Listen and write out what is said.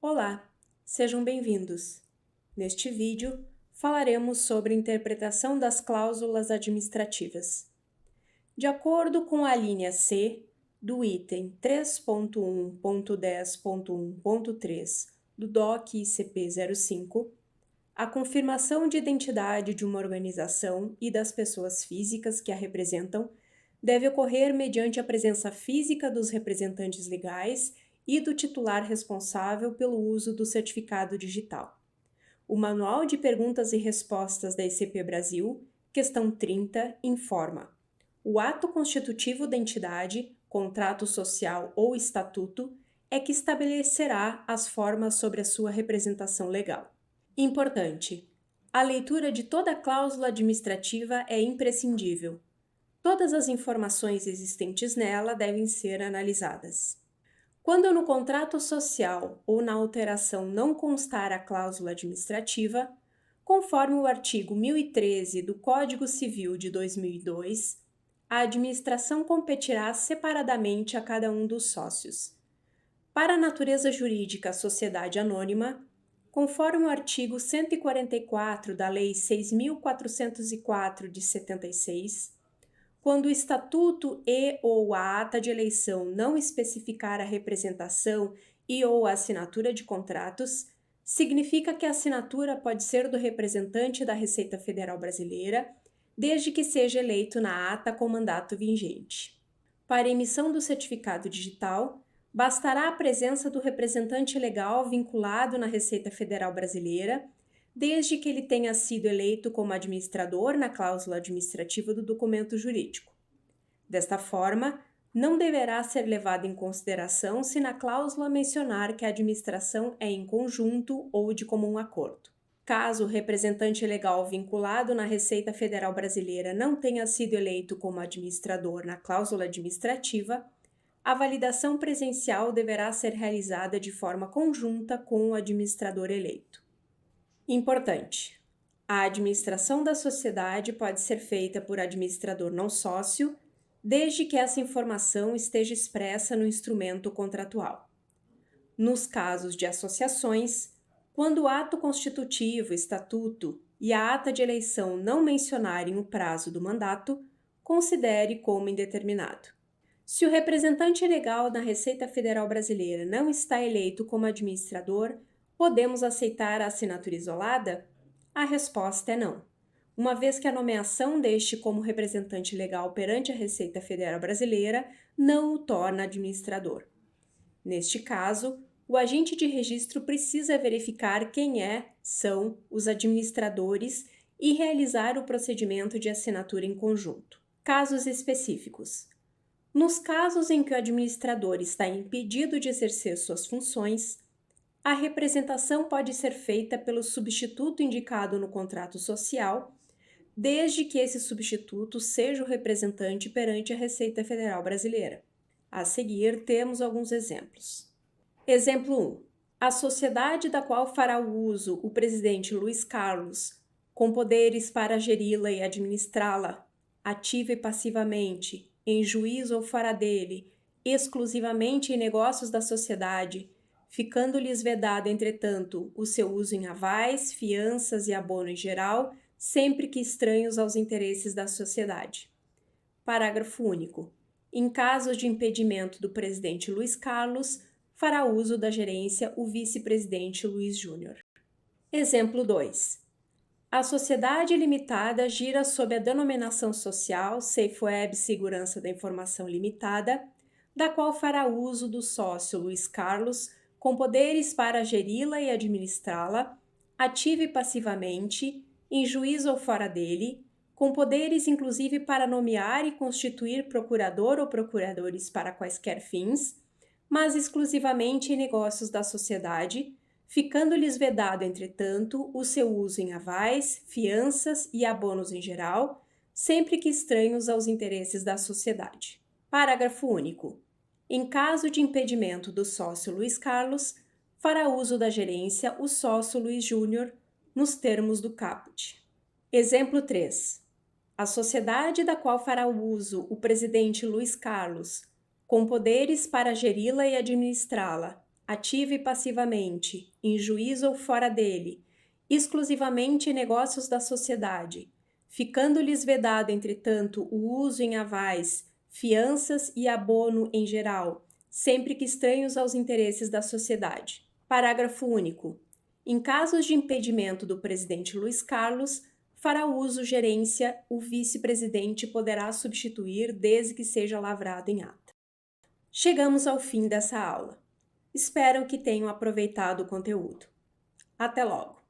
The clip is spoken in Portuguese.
Olá, sejam bem-vindos. Neste vídeo, falaremos sobre interpretação das cláusulas administrativas. De acordo com a linha C do item 3.1.10.1.3 do DOC ICP 05, a confirmação de identidade de uma organização e das pessoas físicas que a representam deve ocorrer mediante a presença física dos representantes legais e do titular responsável pelo uso do certificado digital. O Manual de Perguntas e Respostas da ICP Brasil, questão 30, informa: o ato constitutivo da entidade, contrato social ou estatuto é que estabelecerá as formas sobre a sua representação legal. Importante: a leitura de toda a cláusula administrativa é imprescindível. Todas as informações existentes nela devem ser analisadas. Quando no contrato social ou na alteração não constar a cláusula administrativa, conforme o artigo 1013 do Código Civil de 2002, a administração competirá separadamente a cada um dos sócios. Para a natureza jurídica sociedade anônima, conforme o artigo 144 da Lei 6.404 de 76, quando o estatuto ou a ata de eleição não especificar a representação ou a assinatura de contratos, significa que a assinatura pode ser do representante da Receita Federal Brasileira, desde que seja eleito na ata com mandato vigente. Para a emissão do certificado digital, bastará a presença do representante legal vinculado na Receita Federal Brasileira, desde que ele tenha sido eleito como administrador na cláusula administrativa do documento jurídico. Desta forma, não deverá ser levado em consideração se na cláusula mencionar que a administração é em conjunto ou de comum acordo. Caso o representante legal vinculado na Receita Federal Brasileira não tenha sido eleito como administrador na cláusula administrativa, a validação presencial deverá ser realizada de forma conjunta com o administrador eleito. Importante: a administração da sociedade pode ser feita por administrador não sócio, desde que essa informação esteja expressa no instrumento contratual. Nos casos de associações, quando o ato constitutivo, estatuto e a ata de eleição não mencionarem o prazo do mandato, considere como indeterminado. Se o representante legal da Receita Federal Brasileira não está eleito como administrador, podemos aceitar a assinatura isolada? A resposta é não, uma vez que a nomeação deste como representante legal perante a Receita Federal Brasileira não o torna administrador. Neste caso, o agente de registro precisa verificar quem são os administradores e realizar o procedimento de assinatura em conjunto. Casos específicos: nos casos em que o administrador está impedido de exercer suas funções, a representação pode ser feita pelo substituto indicado no contrato social, desde que esse substituto seja o representante perante a Receita Federal Brasileira. A seguir, temos alguns exemplos. Exemplo 1. A sociedade da qual fará uso o presidente Luiz Carlos, com poderes para geri-la e administrá-la, ativa e passivamente, em juízo ou fora dele, exclusivamente em negócios da sociedade, ficando-lhes vedado, entretanto, o seu uso em avais, fianças e abono em geral, sempre que estranhos aos interesses da sociedade. Parágrafo único. Em casos de impedimento do presidente Luiz Carlos, fará uso da gerência o vice-presidente Luiz Júnior. Exemplo 2. A sociedade limitada gira sob a denominação social SafeWeb Segurança da Informação Limitada, da qual fará uso do sócio Luiz Carlos, com poderes para geri-la e administrá-la, ativa e passivamente, em juízo ou fora dele, com poderes inclusive para nomear e constituir procurador ou procuradores para quaisquer fins, mas exclusivamente em negócios da sociedade, ficando-lhes vedado, entretanto, o seu uso em avais, fianças e abonos em geral, sempre que estranhos aos interesses da sociedade. Parágrafo único. Em caso de impedimento do sócio Luiz Carlos, fará uso da gerência o sócio Luiz Júnior, nos termos do caput. Exemplo 3. A sociedade da qual fará uso o presidente Luiz Carlos, com poderes para geri-la e administrá-la, ativa e passivamente, em juízo ou fora dele, exclusivamente em negócios da sociedade, ficando-lhes vedado, entretanto, o uso em avais, fianças e abono em geral, sempre que estranhos aos interesses da sociedade. Parágrafo único. Em casos de impedimento do presidente Luiz Carlos, fará uso gerência, o vice-presidente poderá substituir desde que seja lavrado em ata. Chegamos ao fim dessa aula. Espero que tenham aproveitado o conteúdo. Até logo!